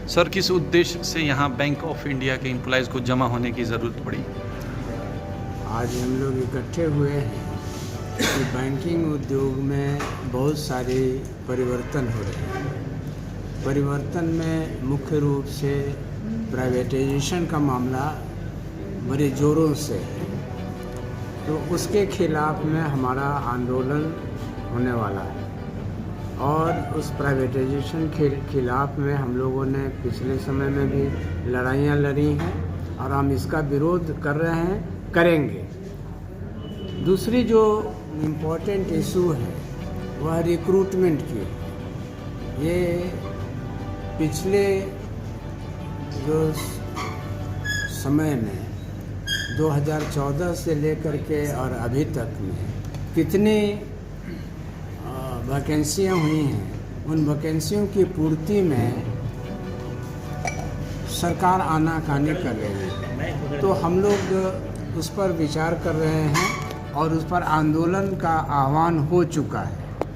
Sir, किस उद्देश्य से यहाँ बैंक ऑफ इंडिया के एम्प्लॉयज़ को जमा होने की ज़रूरत पड़ी? आज हम लोग इकट्ठे हुए हैं कि बैंकिंग उद्योग में बहुत सारे परिवर्तन हो रहे हैं। परिवर्तन में मुख्य रूप से प्राइवेटाइजेशन का मामला बड़े ज़ोरों से है, तो उसके खिलाफ में हमारा आंदोलन होने वाला है। और उस प्राइवेटाइजेशन के खिलाफ में हम लोगों ने पिछले समय में भी लड़ाइयाँ लड़ी हैं और हम इसका विरोध कर रहे हैं, करेंगे। दूसरी जो इम्पोर्टेंट इशू है वह रिक्रूटमेंट की है। ये पिछले जो समय में 2014 से लेकर के और अभी तक में कितनी वैकेंसियाँ हुई हैं, उन वैकेंसियों की पूर्ति में सरकार आनाकानी कर रही है। तो हम लोग उस पर विचार कर रहे हैं और उस पर आंदोलन का आह्वान हो चुका है।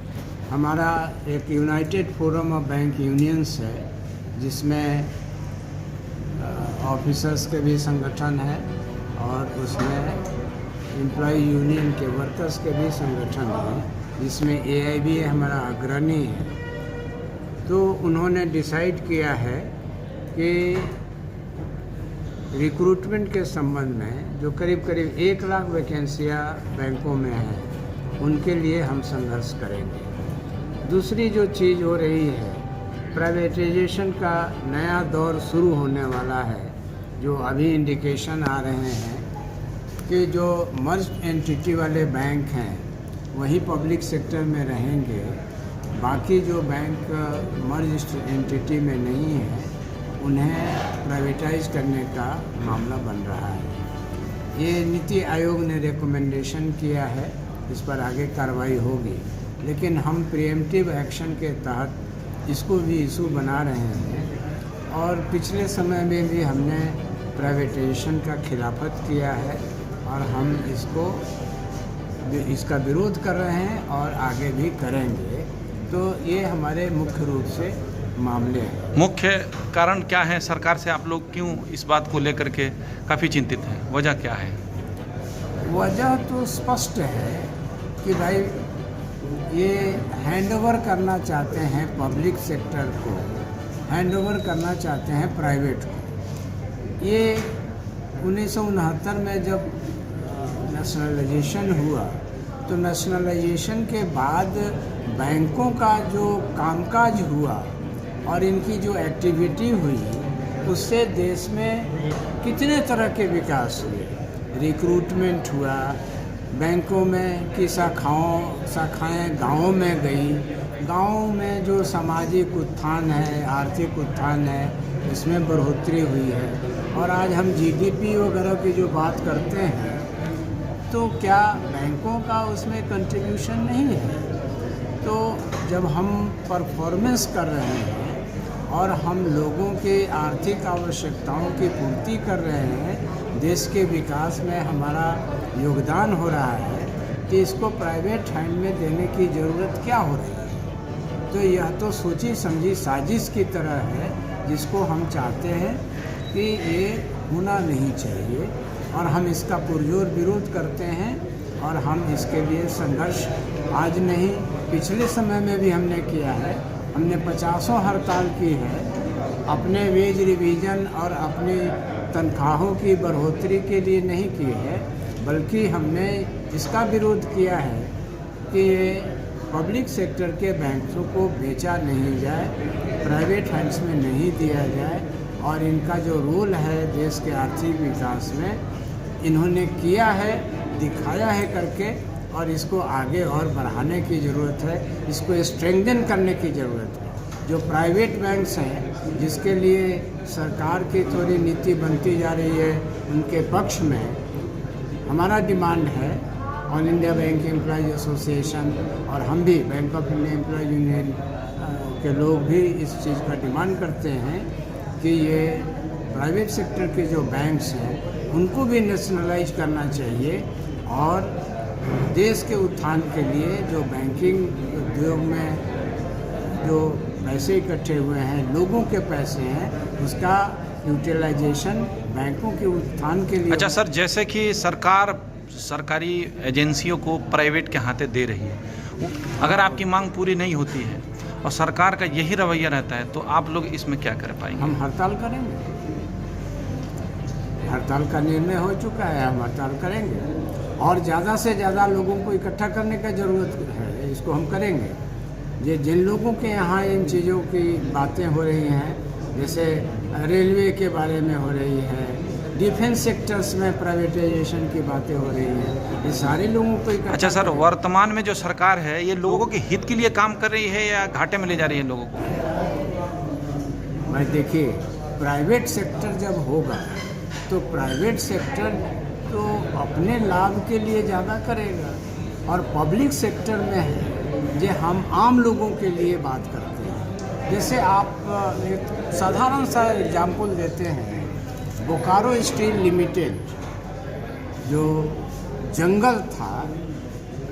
हमारा एक United forum of bank unions है, जिसमें ऑफिसर्स के भी संगठन है और उसमें एम्प्लॉय यूनियन के वर्कर्स के भी संगठन हैं, जिसमें AIB हमारा अग्रणी है। तो उन्होंने डिसाइड किया है कि रिक्रूटमेंट के संबंध में जो करीब करीब 1 लाख वैकेंसियाँ बैंकों में हैं, उनके लिए हम संघर्ष करेंगे। दूसरी जो चीज़ हो रही है, प्राइवेटाइजेशन का नया दौर शुरू होने वाला है। जो अभी इंडिकेशन आ रहे हैं कि जो मर्ज्ड एंटिटी वाले बैंक हैं वही पब्लिक सेक्टर में रहेंगे, बाकी जो बैंक मर्ज्ड एंटिटी में नहीं है उन्हें प्राइवेटाइज करने का मामला बन रहा है। ये नीति आयोग ने रिकमेंडेशन किया है, इस पर आगे कार्रवाई होगी, लेकिन हम प्रिएम्प्टिव एक्शन के तहत इसको भी इशू बना रहे हैं। और पिछले समय में भी हमने प्राइवेटाइजेशन का खिलाफत किया है और हम इसका विरोध कर रहे हैं और आगे भी करेंगे। तो ये हमारे मुख्य रूप से मामले हैं। मुख्य कारण क्या है? सरकार से आप लोग क्यों इस बात को लेकर के काफ़ी चिंतित हैं? वजह क्या है? वजह तो स्पष्ट है कि भाई ये हैंडओवर करना चाहते हैं, पब्लिक सेक्टर को हैंडओवर करना चाहते हैं प्राइवेट को। ये 1969 में जब नेशनलाइजेशन हुआ, तो नेशनलाइजेशन के बाद बैंकों का जो कामकाज हुआ और इनकी जो एक्टिविटी हुई, उससे देश में कितने तरह के विकास हुए। रिक्रूटमेंट हुआ, बैंकों में की शाखाएं गाँवों में गई, गाँव में जो सामाजिक उत्थान है, आर्थिक उत्थान है, इसमें बढ़ोतरी हुई है। और आज हम GDP वगैरह की जो बात करते हैं, तो क्या बैंकों का उसमें कंट्रीब्यूशन नहीं है? तो जब हम परफॉर्मेंस कर रहे हैं और हम लोगों के आर्थिक आवश्यकताओं की पूर्ति कर रहे हैं, देश के विकास में हमारा योगदान हो रहा है, कि इसको प्राइवेट हैंड में देने की ज़रूरत क्या हो रही है? तो यह तो सोची समझी साजिश की तरह है, जिसको हम चाहते हैं कि ये होना नहीं चाहिए और हम इसका पुरजोर विरोध करते हैं। और हम इसके लिए संघर्ष आज नहीं, पिछले समय में भी हमने किया है। हमने 50 हड़ताल की है, अपने वेज रिवीजन और अपनी तनख्वाहों की बढ़ोतरी के लिए नहीं की है, बल्कि हमने इसका विरोध किया है कि पब्लिक सेक्टर के बैंकों को बेचा नहीं जाए, प्राइवेट हैंड्स में नहीं दिया जाए और इनका जो रोल है देश के आर्थिक विकास में, इन्होंने किया है, दिखाया है करके, और इसको आगे और बढ़ाने की ज़रूरत है, इसको स्ट्रेंथन करने की ज़रूरत है। जो प्राइवेट बैंक्स हैं, जिसके लिए सरकार की थोड़ी नीति बनती जा रही है, उनके पक्ष में हमारा डिमांड है। All India Bank Employees Association और हम भी Bank of India employ union के लोग भी इस चीज़ का डिमांड करते हैं कि ये प्राइवेट सेक्टर के जो बैंक्स हैं उनको भी नेशनलाइज करना चाहिए और देश के उत्थान के लिए जो बैंकिंग उद्योग में जो पैसे इकट्ठे हुए हैं, लोगों के पैसे हैं, उसका यूटिलाइजेशन बैंकों के उत्थान के लिए। अच्छा सर, जैसे कि सरकार सरकारी एजेंसियों को प्राइवेट के हाथे दे रही है, अगर आपकी मांग पूरी नहीं होती है और सरकार का यही रवैया रहता है तो आप लोग इसमें क्या कर पाएंगे? हम हड़ताल करेंगे। हड़ताल का निर्णय हो चुका है, हम हड़ताल करेंगे और ज़्यादा से ज़्यादा लोगों को इकट्ठा करने का ज़रूरत है, इसको हम करेंगे। ये जिन लोगों के यहाँ इन चीज़ों की बातें हो रही हैं, जैसे रेलवे के बारे में हो रही है, डिफेंस सेक्टर्स में प्राइवेटाइजेशन की बातें हो रही हैं, ये सारे लोगों को इकट्ठा। अच्छा सर, वर्तमान में जो सरकार है ये लोगों के हित के लिए काम कर रही है या घाटे में ले जा रही है लोगों को? भाई देखिए, प्राइवेट सेक्टर जब होगा तो प्राइवेट सेक्टर तो अपने लाभ के लिए ज़्यादा करेगा और पब्लिक सेक्टर में है जो हम आम लोगों के लिए बात करते हैं। जैसे आप एक साधारण सा एग्जाम्पल देते हैं, बोकारो स्टील लिमिटेड जो जंगल था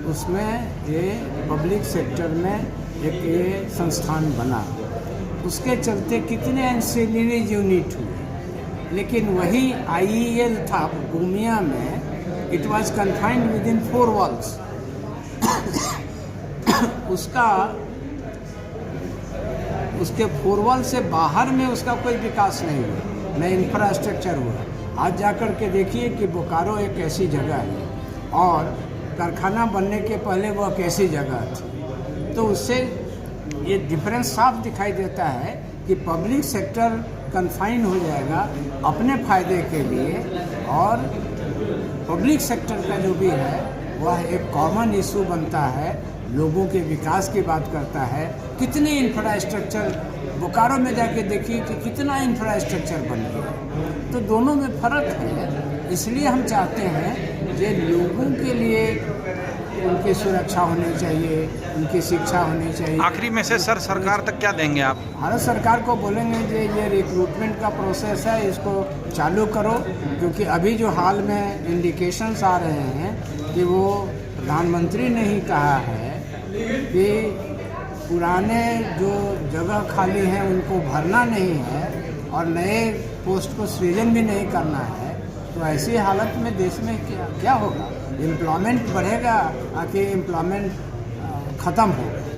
उसमें ये पब्लिक सेक्टर में एक ये संस्थान बना, उसके चलते कितने एंसिलरी यूनिट हुए। लेकिन वही IEL था गोमिया में, it was confined with in 4 walls. उसके 4 वॉल से बाहर में उसका कोई विकास नहीं हुआ, न इंफ्रास्ट्रक्चर हुआ। आज जाकर के देखिए कि बोकारो एक ऐसी जगह है और कारखाना बनने के पहले वो एक ऐसी जगह थी। तो उससे ये डिफरेंस साफ दिखाई देता है कि पब्लिक सेक्टर कन्फाइन हो जाएगा अपने फ़ायदे के लिए और पब्लिक सेक्टर का जो भी है वह एक कॉमन इशू बनता है, लोगों के विकास की बात करता है। कितने इंफ्रास्ट्रक्चर बोकारो में जाके देखिए कि कितना इंफ्रास्ट्रक्चर बन गया। तो दोनों में फ़र्क है, इसलिए हम चाहते हैं कि लोगों के लिए उनकी सुरक्षा होनी चाहिए, उनकी शिक्षा होनी चाहिए। आखिरी मैसेज सर सरकार तक क्या देंगे आप? भारत सरकार को बोलेंगे कि ये रिक्रूटमेंट का प्रोसेस है, इसको चालू करो, क्योंकि अभी जो हाल में इंडिकेशंस आ रहे हैं कि वो प्रधानमंत्री ने ही कहा है कि पुराने जो जगह खाली हैं उनको भरना नहीं है और नए पोस्ट को सृजन भी नहीं करना है। तो ऐसी हालत में देश में क्या होगा? एम्प्लॉयमेंट बढ़ेगा कि एम्प्लॉयमेंट ख़त्म होगा?